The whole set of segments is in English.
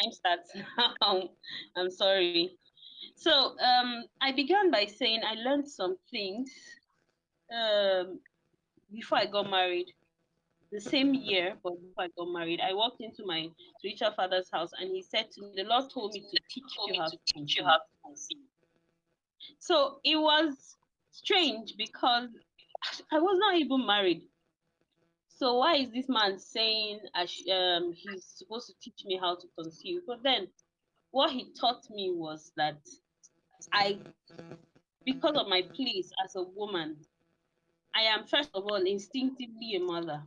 time starts now. I'm sorry. So I began by saying I learned some things um, before I got married. The same year, but before I got married, I walked into my spiritual father's house, and he said to me, "The Lord told me to teach you how to conceive." So it was strange because I was not even married. So why is this man saying he's supposed to teach me how to conceive? But then what he taught me was that I, because of my place as a woman, I am first of all instinctively a mother.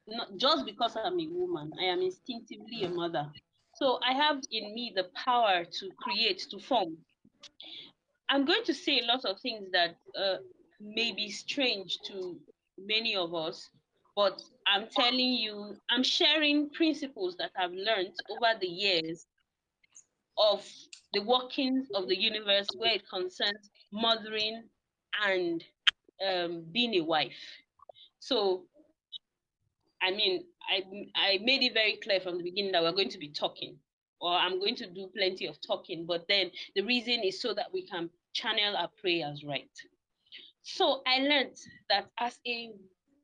Not just because I'm a woman, I am instinctively a mother. So I have in me the power to create, to form. I'm going to say a lot of things that may be strange to many of us, but I'm telling you, I'm sharing principles that I've learned over the years of the workings of the universe where it concerns mothering and being a wife. So, I mean, I made it very clear from the beginning that we're going to be talking, or I'm going to do plenty of talking, but then the reason is so that we can channel our prayers right. So I learned that as a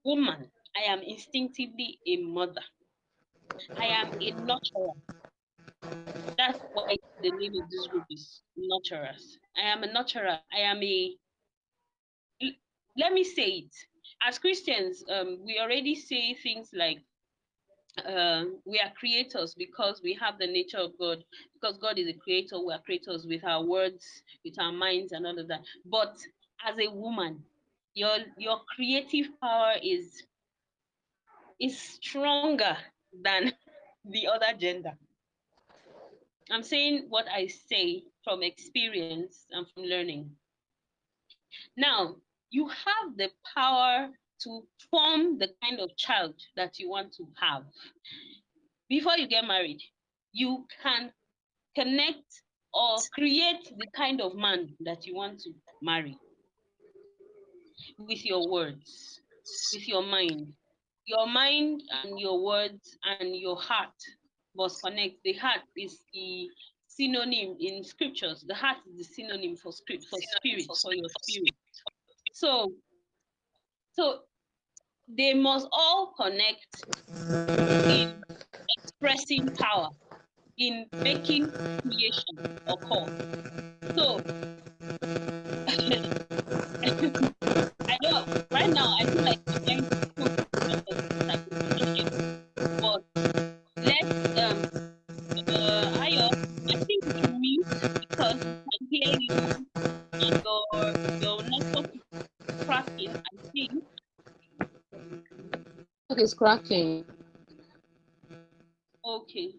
woman, I am instinctively a mother. I am a nurturer. That's why the name of this group is Nurturers. I am a nurturer. I am a, let me say it. As Christians, we already say things like we are creators because we have the nature of God. Because God is a creator, we are creators with our words, with our minds, and all of that. But as a woman, your creative power is stronger than the other gender. I'm saying what I say from experience and from learning. Now, you have the power to form the kind of child that you want to have. Before you get married, you can connect or create the kind of man that you want to marry with your words, with your mind. Your mind and your words and your heart must connect. The heart is the synonym in scriptures. The heart is the synonym for script, for spirit, for your spirit. So, so they must all connect in expressing power, in making creation occur. So I know right now I feel like I'm trying to put a lot of things I could share, but let's Ayo, I think you should mute because we can hear you and your network is cracking, I think. It's cracking. Okay.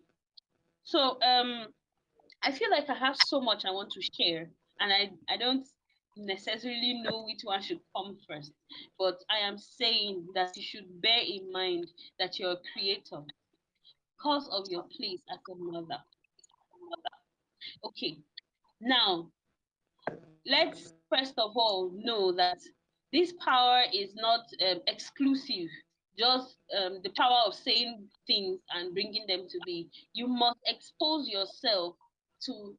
So I feel like I have so much I want to share, and I don't necessarily know which one should come first. But I am saying that you should bear in mind that you're a creator because of your place as a mother. Okay. Now, let's first of all know that this power is not exclusive, just the power of saying things and bringing them to be. You must expose yourself to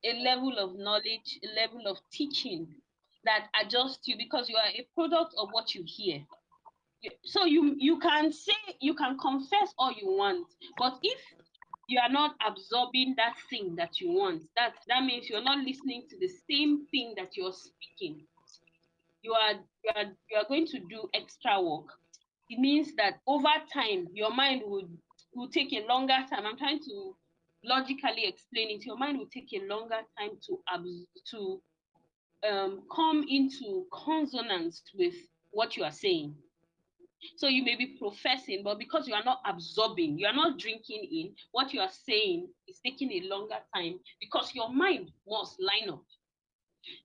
a level of knowledge, a level of teaching that adjusts you because you are a product of what you hear. So you can say, you can confess all you want, but if you are not absorbing that thing that you want, that means you're not listening to the same thing that you're speaking. You are going to do extra work. It means that over time your mind will take a longer time. I'm trying to logically explain it. Your mind will take a longer time to come into consonance with what you are saying. So you may be professing, but because you are not absorbing, you are not drinking in, what you are saying is taking a longer time because your mind must line up.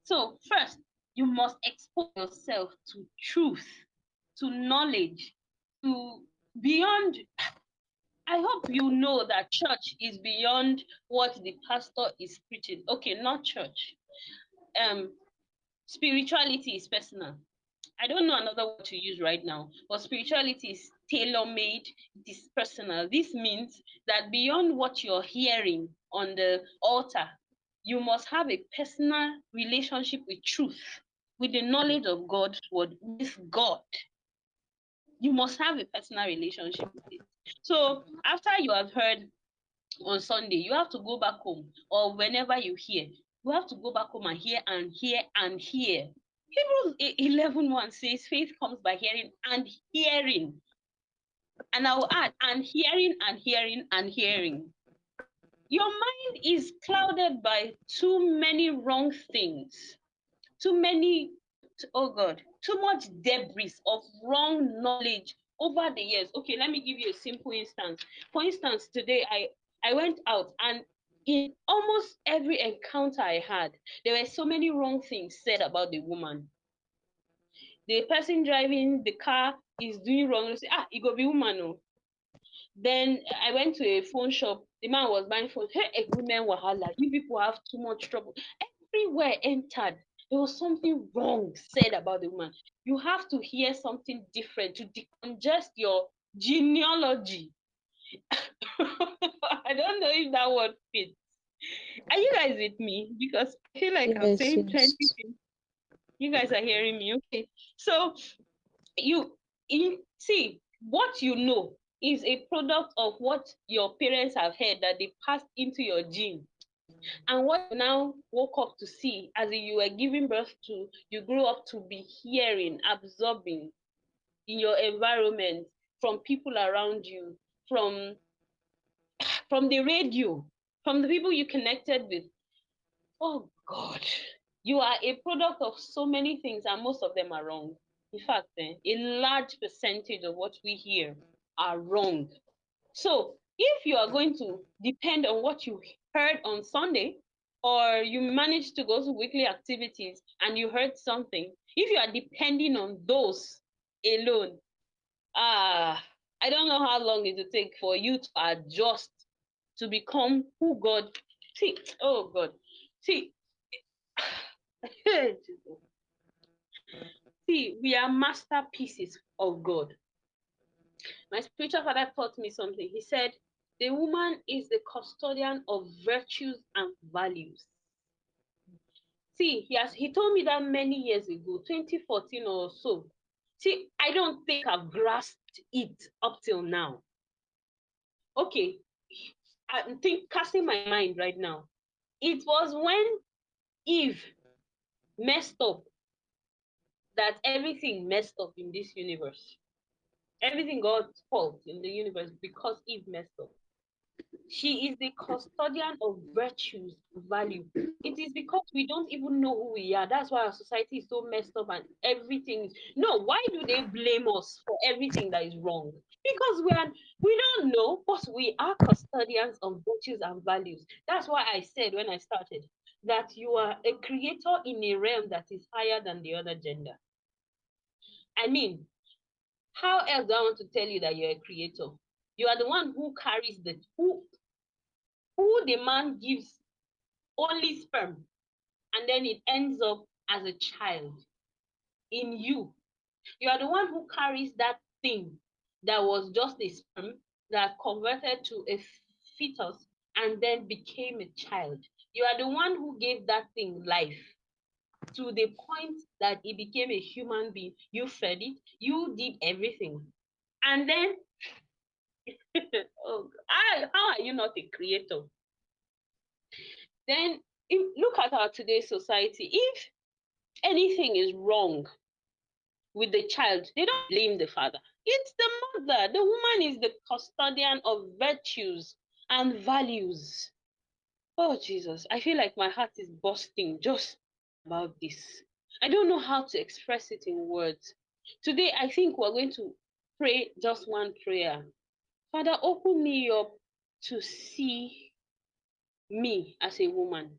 So first, you must expose yourself to truth, to knowledge, to beyond. I hope you know that church is beyond what the pastor is preaching. Okay, not church. Um, Spirituality is personal. I don't know another word to use right now, but spirituality is tailor-made, it is personal. This means that beyond what you're hearing on the altar, you must have a personal relationship with truth, with the knowledge of God's word, with God. You must have a personal relationship with it. So after you have heard on Sunday, you have to go back home, or whenever you hear, you have to go back home and hear and hear and hear. Hebrews 11:1 says, faith comes by hearing and hearing. And I will add, and hearing and hearing and hearing. Your mind is clouded by too many wrong things, too many, oh God, too much debris of wrong knowledge over the years. Okay, let me give you a simple instance. For instance, today I went out, and in almost every encounter I had, there were so many wrong things said about the woman. The person driving the car is doing wrong. They say, it go be woman. No. Then I went to a phone shop. The man was buying phones. Hey, women wahala. You people have too much trouble. Everywhere I entered, there was something wrong said about the woman. You have to hear something different to decongest your genealogy. I don't know if that word fits. Are you guys with me? Because I feel like I'm Yes, saying plenty yes. things. You guys are hearing me, okay? So see, what you know is a product of what your parents have heard that they passed into your gene, and what you now woke up to see as you were giving birth to, you grew up to be hearing, absorbing in your environment, from people around you, from the radio, from the people you connected with. Oh God, you are a product of so many things, and most of them are wrong. In fact, a large percentage of what we hear are wrong. So if you are going to depend on what you heard on Sunday, or you managed to go to weekly activities and you heard something, if you are depending on those alone, I don't know how long it will take for you to adjust to become who God. See, oh God, see, see, we are masterpieces of God. My spiritual father taught me something. He said, the woman is the custodian of virtues and values. See, he told me that many years ago, 2014 or so. See, I don't think I've grasped it up till now. Okay, I'm casting my mind right now. It was when Eve messed up that everything messed up in this universe. Everything got fault in the universe because Eve messed up. She is the custodian of virtues, value. It is because we don't even know who we are. That's why our society is so messed up and everything. No, why do they blame us for everything that is wrong? Because we don't know, but we are custodians of virtues and values. That's why I said when I started that you are a creator in a realm that is higher than the other gender. I mean, how else do I want to tell you that you're a creator? You are the one who carries who the man gives only sperm, and then it ends up as a child in you. You are the one who carries that thing that was just a sperm that converted to a fetus and then became a child. You are the one who gave that thing life to the point that it became a human being. You fed it, you did everything. And then, oh, how are you not a creator? Then look at our today's society. If anything is wrong with the child, they don't blame the father. It's the mother. The woman is the custodian of virtues and values. Oh, Jesus. I feel like my heart is bursting just about this. I don't know how to express it in words. Today, I think we're going to pray just one prayer. Father, open me up to see me as a woman,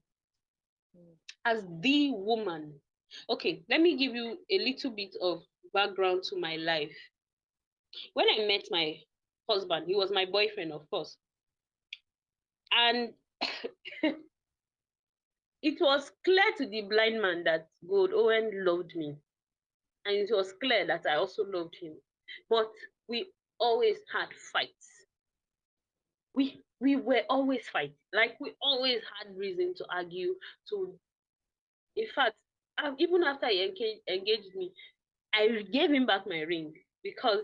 as the woman. Okay, let me give you a little bit of background to my life. When I met my husband, he was my boyfriend, of course, and it was clear to the blind man that God Owen loved me, and it was clear that I also loved him. But we always had fights. We were always fighting. Like we always had reason to argue. To In fact, even after he engaged me, I gave him back my ring because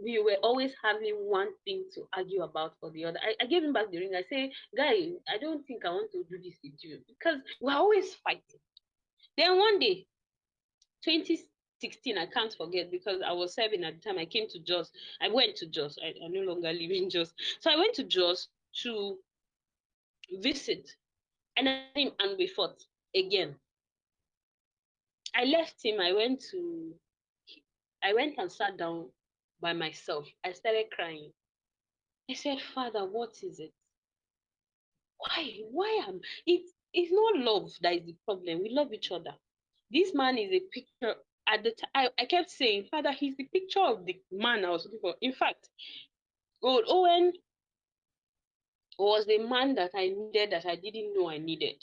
we were always having one thing to argue about or the other. I gave him back the ring. I say, guy, I don't think I want to do this with you because we're always fighting. Then one day, 2016, I can't forget because I was serving at the time. I came to Jos. I went to Jos. I no longer live in Jos. So I went to Jos to visit, and I met him and we fought again. I left him. I went and sat down by myself. I started crying. I said, Father, what is it? Why am it's not love that is the problem. We love each other. This man is a picture at the time. I kept saying, Father, he's the picture of the man I was looking for. In fact, God Owen was the man that I needed that I didn't know I needed.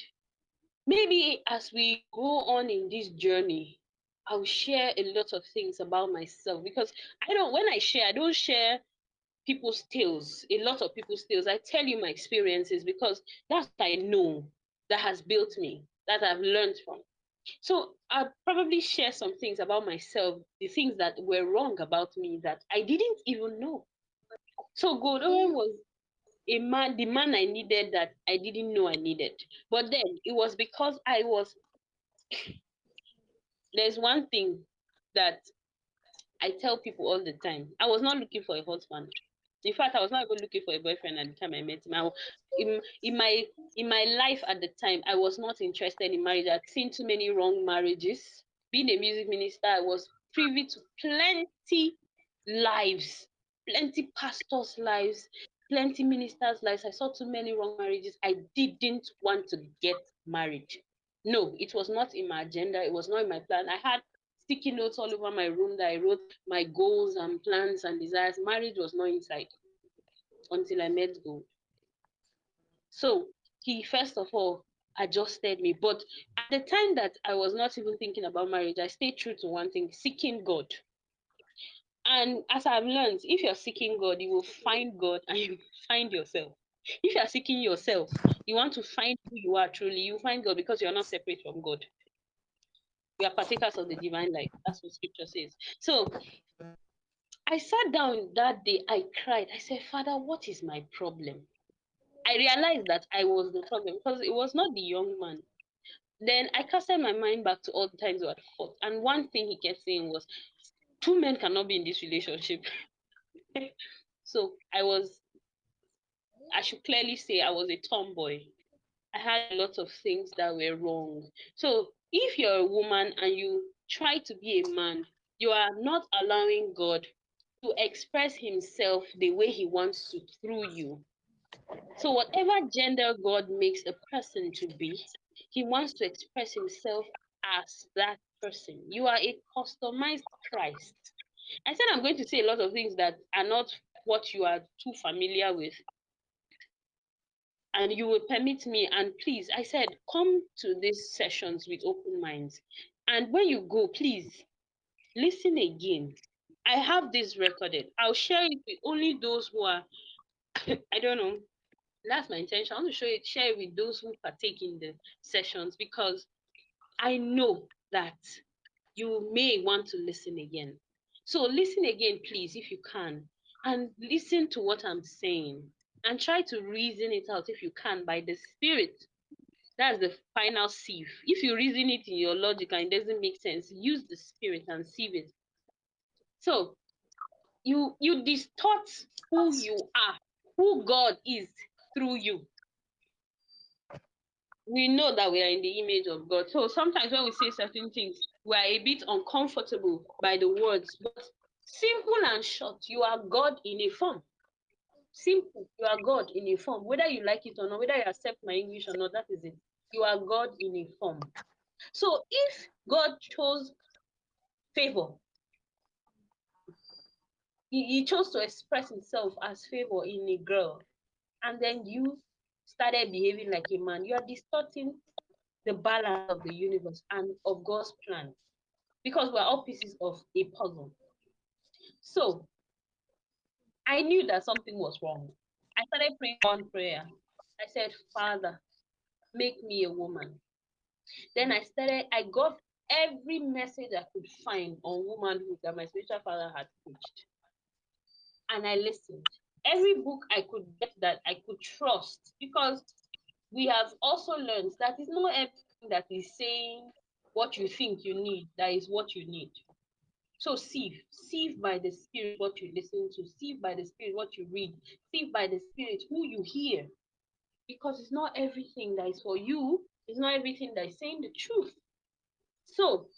Maybe as we go on in this journey, I'll share a lot of things about myself because when I share, I don't share people's tales, a lot of people's tales. I tell you my experiences because that's what I know that has built me, that I've learned from. So I'll probably share some things about myself, the things that were wrong about me that I didn't even know. So Godowen was the man I needed that I didn't know I needed. But then it was because there's one thing that I tell people all the time. I was not looking for a husband. In fact, I was not even looking for a boyfriend at the time I met him. In my life at the time, I was not interested in marriage. I'd seen too many wrong marriages. Being a music minister, I was privy to plenty lives, plenty pastors' lives, plenty ministers' lives. I saw too many wrong marriages. I didn't want to get married. No, it was not in my agenda. It was not in my plan. I had sticky notes all over my room that I wrote my goals and plans and desires. Marriage was not inside until I met God. So he first of all adjusted me. But at the time that I was not even thinking about marriage, I stayed true to one thing, seeking God. And as I've learned, if you're seeking God, you will find God and you find yourself. If you're seeking yourself, you want to find who you are truly, you find God because you're not separate from God. We are partakers of the divine life. That's what scripture says. So I sat down that day, I cried. I said, Father, what is my problem? I realized that I was the problem because it was not the young man. Then I casted my mind back to all the times we had fought. And one thing he kept saying was, two men cannot be in this relationship. So I should clearly say I was a tomboy. I had a lot of things that were wrong. So if you're a woman and you try to be a man, you are not allowing God to express himself the way he wants to through you. So whatever gender God makes a person to be, he wants to express himself as that person. You are a customized Christ. I said I'm going to say a lot of things that are not what you are too familiar with. And you will permit me, and please, I said, come to these sessions with open minds. And when you go, please listen again. I have this recorded. I'll share it with only those who are, I don't know, that's my intention. I want to share it with those who partake in the sessions because I know that you may want to listen again. So listen again, please, if you can, and listen to what I'm saying and try to reason it out if you can by the Spirit. That's the final sieve. If you reason it in your logic and it doesn't make sense, use the Spirit and sieve it. So you distort who you are, who God is through you. We know that we are in the image of God. So sometimes when we say certain things, we are a bit uncomfortable by the words. But simple and short, you are God in a form. Simple, you are God in a form. Whether you like it or not, whether you accept my English or not, that is it. You are God in a form. So if God chose favor, he chose to express himself as favor in a girl, and then you started behaving like a man, you are distorting the balance of the universe and of God's plan because we're all pieces of a puzzle. So I knew that something was wrong. I started praying one prayer. I said, Father, make me a woman. Then I got every message I could find on womanhood that my spiritual father had preached. And I listened. Every book I could get that I could trust, because we have also learned that it's not everything that is saying what you think you need that is what you need. So sieve by the Spirit what you listen to, sieve by the Spirit what you read, sieve by the Spirit who you hear, because it's not everything that is for you, it's not everything that is saying the truth. So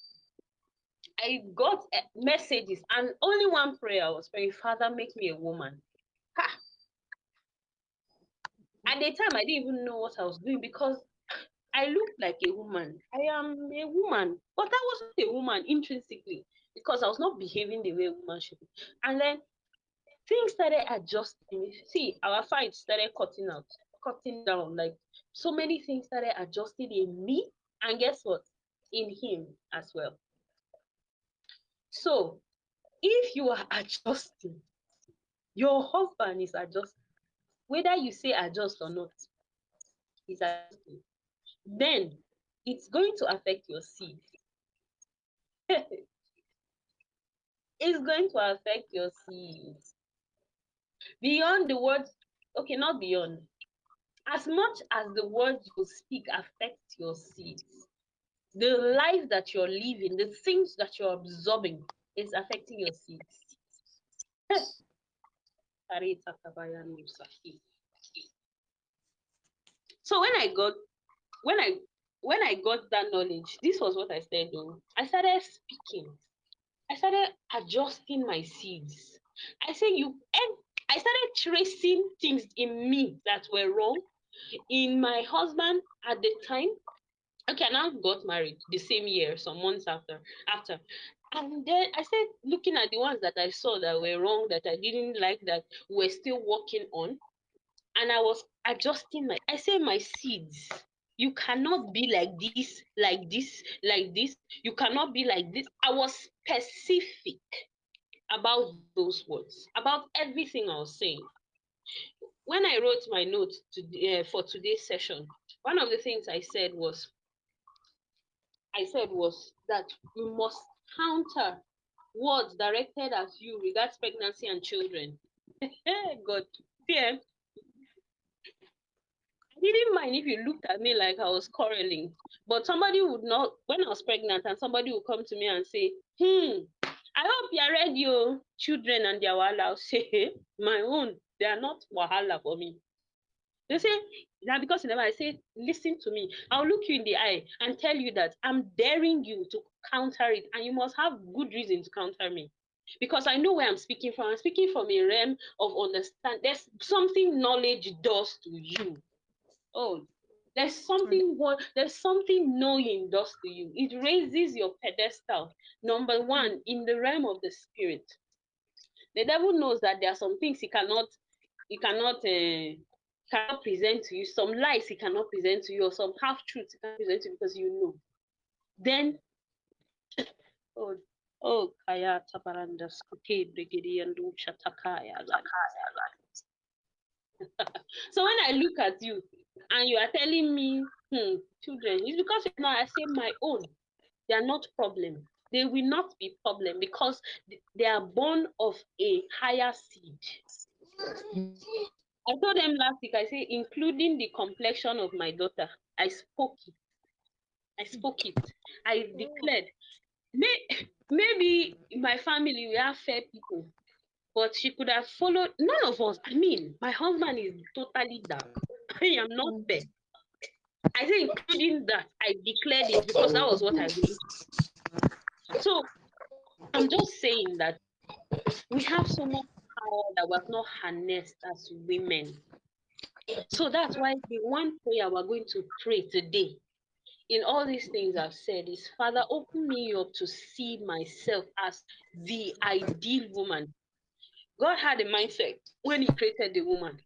I got messages, and only one prayer I was praying, Father, make me a woman. Ha! At the time, I didn't even know what I was doing, because I looked like a woman. I am a woman, but I wasn't a woman intrinsically, because I was not behaving the way a woman should be. And then things started adjusting. See, our fight started cutting down. Like, so many things started adjusting in me, and guess what? In him as well. So, if you are adjusting, your husband is adjusting. Whether you say adjust or not, he's adjusting. Then it's going to affect your seed. It's going to affect your seed. Beyond the words, okay, not beyond. As much as the words you speak affect your seeds, the life that you're living, the things that you're absorbing is affecting your seeds. So when I got that knowledge, this was what I started doing. I started speaking. I started adjusting my seeds. I say I started tracing things in me that were wrong in my husband at the time. Okay, I now got married the same year, some months after. And then I started looking at the ones that I saw that were wrong, that I didn't like, that we're still working on. And I was adjusting my seeds. You cannot be like this, like this, like this. You cannot be like this. I was specific about those words, about everything I was saying. When I wrote my notes for today's session, one of the things I said was that we must counter words directed at you regards pregnancy and children. God, yeah. I didn't mind if you looked at me like I was quarreling, but somebody would not, when I was pregnant, and somebody would come to me and say, I hope you are ready, oh, children and their wahala. I'll say, my own, they are not wahala for me. They say, that because whenever I say, listen to me, I'll look you in the eye and tell you that I'm daring you to counter it, and you must have good reason to counter me. Because I know where I'm speaking from. I'm speaking from a realm of understand. There's something knowledge does to you. Oh, there's something knowing does to you. It raises your pedestal. Number one, in the realm of the spirit. The devil knows that there are some things he cannot present to you, some lies he cannot present to you, or some half truths he cannot present to you, because you know. Then kaya tabaranda skuke brigidi and chatakaya. So when I look at you and you are telling me, children, it's because now I say my own. They are not problem. They will not be problem, because they are born of a higher seed. I told them last week, I say, including the complexion of my daughter, I spoke it. I declared. Maybe in my family we have fair people, but she could have followed. None of us. I mean, my husband is totally dark. I am not fair. I say, including that, I declared it, because that was what I wanted. So I'm just saying that we have so much power that we have not harnessed as women. So that's why the one prayer we're going to pray today, in all these things I've said, is, Father, open me up to see myself as the ideal woman. God had a mindset when he created the woman,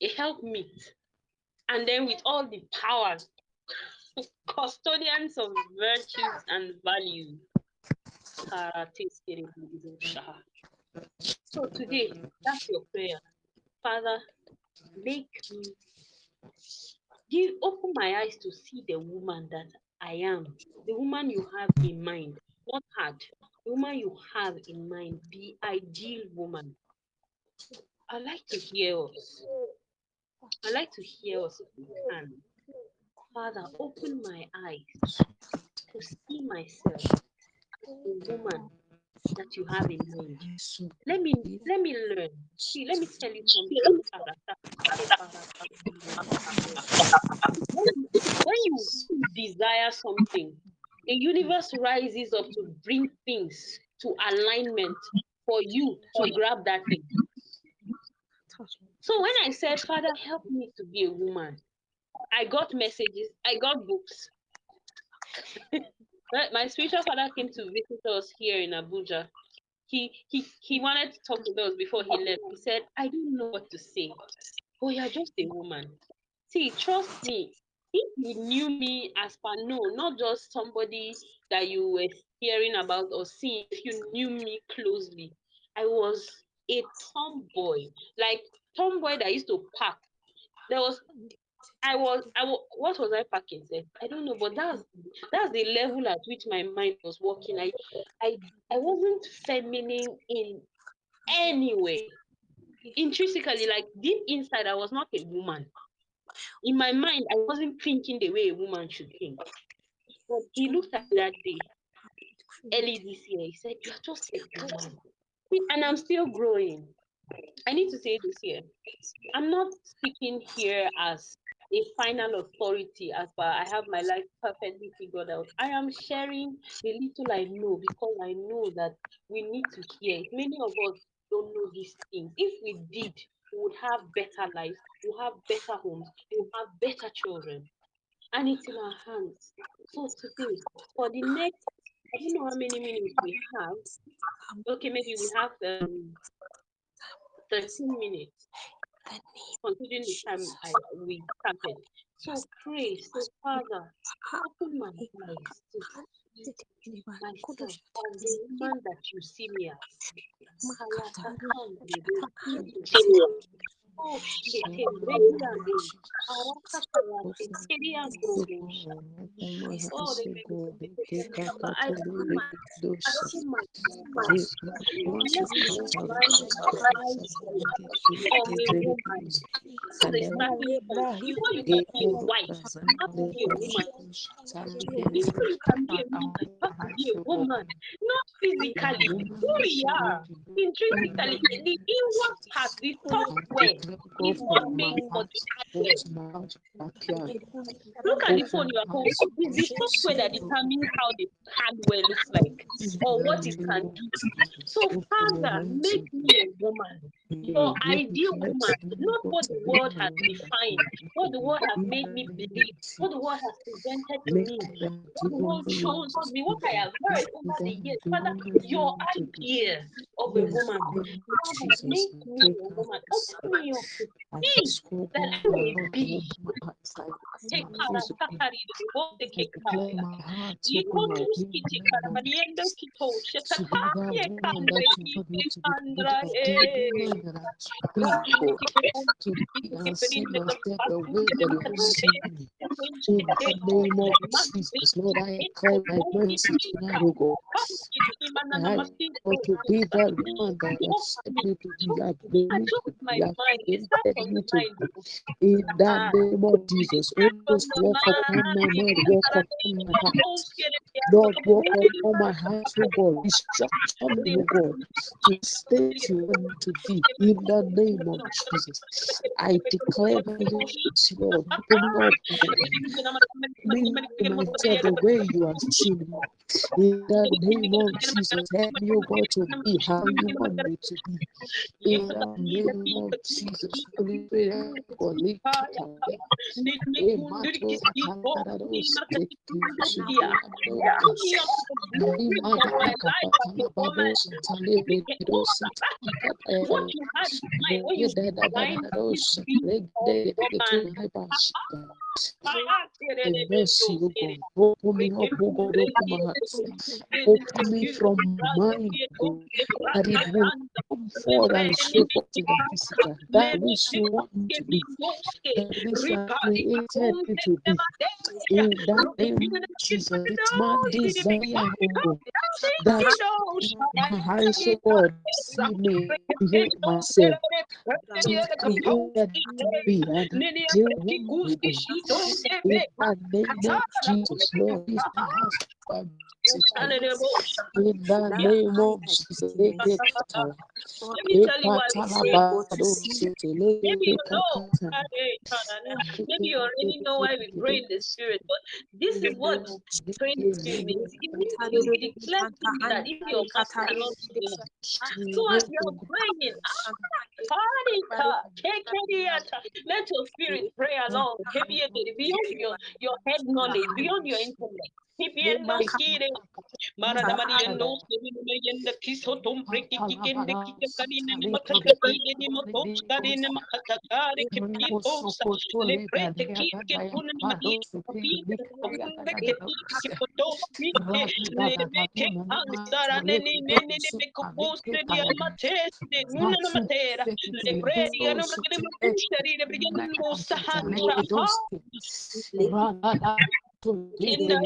a helpmeet, and then with all the powers, custodians of virtues and values. So today, that's your prayer. Father, make me open my eyes to see the woman that I am, the woman you have in mind, not hard, the woman you have in mind, the ideal woman. I'd like to hear us. I'd like to hear us if we can. Father, open my eyes to see myself as the woman that you have in mind. Let me learn. See, let me tell you something. When you desire something, the universe rises up to bring things to alignment for you to grab that thing. So when I said, Father, help me to be a woman, I got messages, I got books. My spiritual father came to visit us here in Abuja. He wanted to talk with us before he left. He said, I don't know what to say. Oh, you're just a woman. See, trust me. If you knew me as per no, not just somebody that you were hearing about or seeing, if you knew me closely, I was a tomboy. Like tomboy that used to pack. There was what was I packing? I don't know, but that's the level at which my mind was working. I wasn't feminine in any way. Intrinsically, like deep inside, I was not a woman. In my mind, I wasn't thinking the way a woman should think. But he looked at me that day, early this year, he said, you're just a woman. And I'm still growing. I need to say this here. I'm not speaking here as a final authority as far I have my life perfectly figured out. I am sharing the little I know because I know that we need to hear it. Many of us don't know these things. If we did, we would have better lives, we would have better homes, we would have better children. And it's in our hands. So today, for the next, I don't know how many minutes we have. Okay, maybe we have 13 minutes, considering the time we started. So pray, so Father, open my eyes to see myself as the woman that you see me as. Oh shit, oh, they make it. But I open my eyes. Let me find the eyes of a woman. That's the starting point. Before you can be a wife, you have to be a woman. Before you can be a woman, you have to be a woman. Not physically, who we are. Intrinsically, the inward part, the software, is not made for the hardware. Look at the phone you are holding. It's the software that determines how the hardware looks like or what it can do. So, Father, make me a woman, your ideal woman, not what the world has defined, what the world has made me believe, what the world has presented to me, what the world shows me, what I have heard over the years. Father, your idea of a woman, Father, make me a woman. Open me up to see that I may be. Take in the name of Jesus, Lord, I declare my mercy tonight, O God. I want to be that woman that you have said me to be. I believe you have created me to be. In the name of Jesus, always walk upon my mind, walk upon my heart. Lord, walk upon my heart, O God. Instruction me, O God, to state you want me to be. In the name of Jesus, I declare my lips, Lord, open up, me myself the way you have seen me. In the name of Jesus, help me, O God, to be how you want me to be. In the name of Jesus, Holy Spirit, mercy, O God, open me up, O God, open my heart, open me from mind, God, that it will come forth and show forth to the visitor that which you want me to be, that which you have created me to be. In the name of Jesus, it's my desire, oh, that my eyes, oh God, see me behold myself to create to be and deal with me. In the name of Jesus, Lord, if my house in the name of Jesus, Let me tell you why we pray. Maybe you already know why we pray in the spirit, but this is what praying in the spirit means. It means you declare things that if your heart cannot do. So as you're praying, let your spirit pray along beyond your head knowledge, beyond your intellect. Marada Mariano, the Kiso Tombriki, the Kikakarina, Makakari, Motoskari, Makatakari, Kipitos, Leprete, Kikin, Punamadi, Ansara, Neni, Mekoposteria, Mates, Nuna Matera, Lepreti, and Pushari, the Brigand Mosa. In the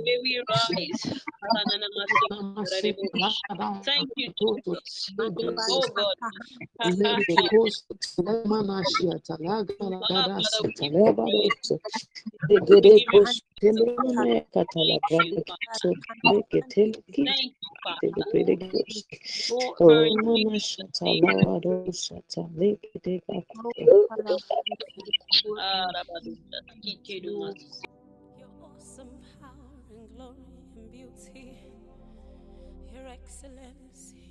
May we rise. Thank you, Jesus. Oh God. Your awesome power and glory and beauty, your excellency.